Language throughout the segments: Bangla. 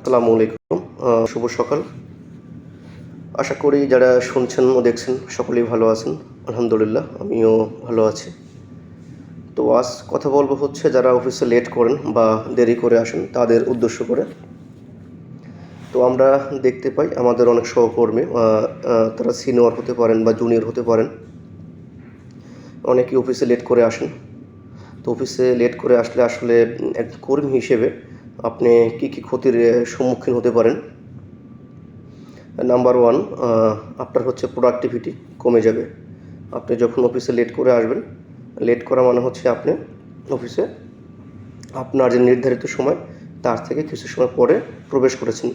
আসসালামু আলাইকুম। শুভ সকাল। আশা করি যারা শুনছেন ও দেখছেন সকলেই ভালো আছেন। আলহামদুলিল্লাহ আমিও ভালো আছি। তো আজ কথা বলব হচ্ছে যারা অফিসে লেট করেন বা দেরি করে আসেন তাদের উদ্দেশ্য করে। তো আমরা দেখতে পাই আমাদের অনেক সহকর্মী তারা সিনিয়র হতে পারেন বা জুনিয়র হতে পারেন। অনেকেই অফিসে লেট করে আসেন। তো অফিসে লেট করে আসলে আসলে এক কর্মী হিসেবে আপনি কী ক্ষতির সম্মুখীন হতে পারেন? নাম্বার 1, আপনার হচ্ছে প্রোডাক্টিভিটি কমে যাবে। আপনি যখন অফিসে লেট করে আসবেন, লেট করা মানে হচ্ছে আপনি অফিসে আপনার যে নির্ধারিত সময় তার থেকে কিছু সময় পরে প্রবেশ করেছেন।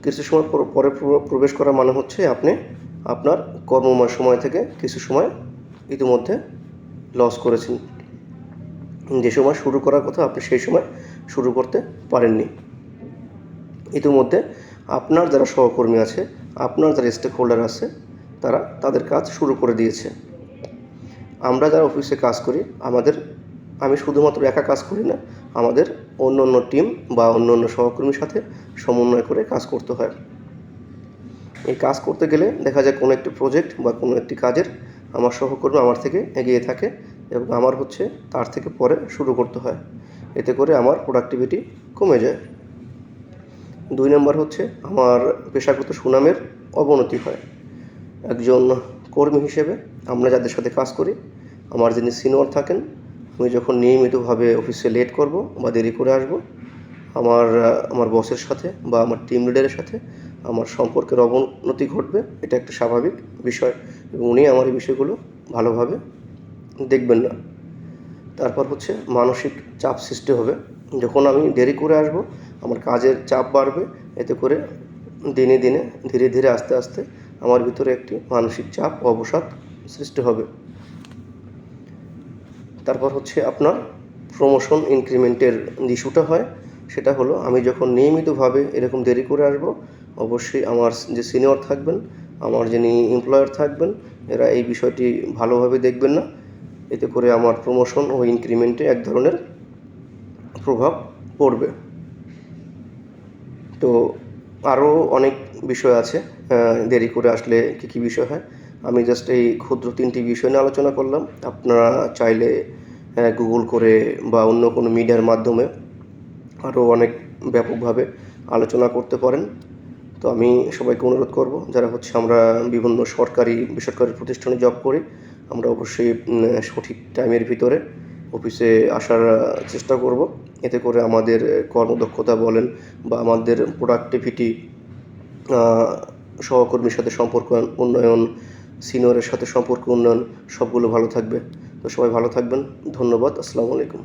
কিছু সময় পরে প্রবেশ করা মানে হচ্ছে আপনি আপনার কর্মময় সময় থেকে কিছু সময় ইতিমধ্যে লস করেছেন। যে সময় শুরু করার কথা আপনি সেই সময় শুরু করতে পারেননি। ইতিমধ্যে আপনার যারা সহকর্মী আছে, আপনার যারা স্টেক হোল্ডার আছে, তারা তাদের কাজ শুরু করে দিয়েছে। আমরা যারা অফিসে কাজ করি, আমি শুধুমাত্র একা কাজ করি না, আমাদের অন্য টিম বা অন্য সহকর্মীর সাথে সমন্বয় করে কাজ করতে হয়। এই কাজ করতে গেলে দেখা যায় কোনো একটি প্রজেক্ট বা কোনো একটি কাজের আমার সহকর্মী আমার থেকে এগিয়ে থাকে এবং আমার হচ্ছে তার থেকে পরে শুরু করতে হয়। এতে করে আমার প্রোডাক্টিভিটি কমে যায়। 2 নম্বর হচ্ছে আমার পেশাগত সুনামের অবনতি হয়। একজন কর্মী হিসেবে আমরা যাদের সাথে কাজ করি, আমার যিনি সিনিয়র থাকেন, আমি যখন নিয়মিতভাবে অফিসে লেট করব বা দেরি করে আসব, আমার বসের সাথে বা আমার টিম লিডারের সাথে আমার সম্পর্কের অবনতি ঘটবে। এটা একটা স্বাভাবিক বিষয় এবং উনি আমার এই বিষয়গুলো ভালোভাবে দেখবেন না। তারপর হচ্ছে মানসিক চাপ সৃষ্টি হবে। যখন আমি দেরি করে আসব, আমার কাজের চাপ বাড়বে। এতে করে দিনে ধীরে আস্তে আমার ভিতরে একটি মানসিক চাপ ও অবসাদ সৃষ্টি হবে। তারপর হচ্ছে আপনার প্রমোশন ইনক্রিমেন্টের ইস্যুটা হয়। সেটা হলো আমি যখন নিয়মিতভাবে এরকম দেরি করে আসব, অবশ্যই আমার যে সিনিয়র থাকবেন, আমার যিনি এমপ্লয়ার থাকবেন, এরা এই বিষয়টি ভালোভাবে দেখবেন না। এতে করে আমার প্রমোশন ও ইনক্রিমেন্টে এক ধরনের প্রভাব পড়বে। তো আরও অনেক বিষয় আছে দেরি করে আসলে কী বিষয় হয়। আমি জাস্ট এই ক্ষুদ্র 3টি বিষয় নিয়ে আলোচনা করলাম। আপনারা চাইলে গুগল করে বা অন্য কোনো মিডিয়ার মাধ্যমে আরও অনেক ব্যাপকভাবে আলোচনা করতে পারেন। তো আমি সবাইকে অনুরোধ করব, যারা হচ্ছে আমরা বিভিন্ন সরকারি, বেসরকারি প্রতিষ্ঠানে জব করি, আমরা অবশ্যই সঠিক টাইমের ভিতরে অফিসে আসার চেষ্টা করব। এতে করে আমাদের কর্মদক্ষতা বলেন বা আমাদের প্রোডাক্টিভিটি, সহকর্মীর সাথে সম্পর্ক উন্নয়ন, সিনিয়রের সাথে সম্পর্ক উন্নয়ন সবগুলো ভালো থাকবে। তো সবাই ভালো থাকবেন। ধন্যবাদ। আসসালামু আলাইকুম।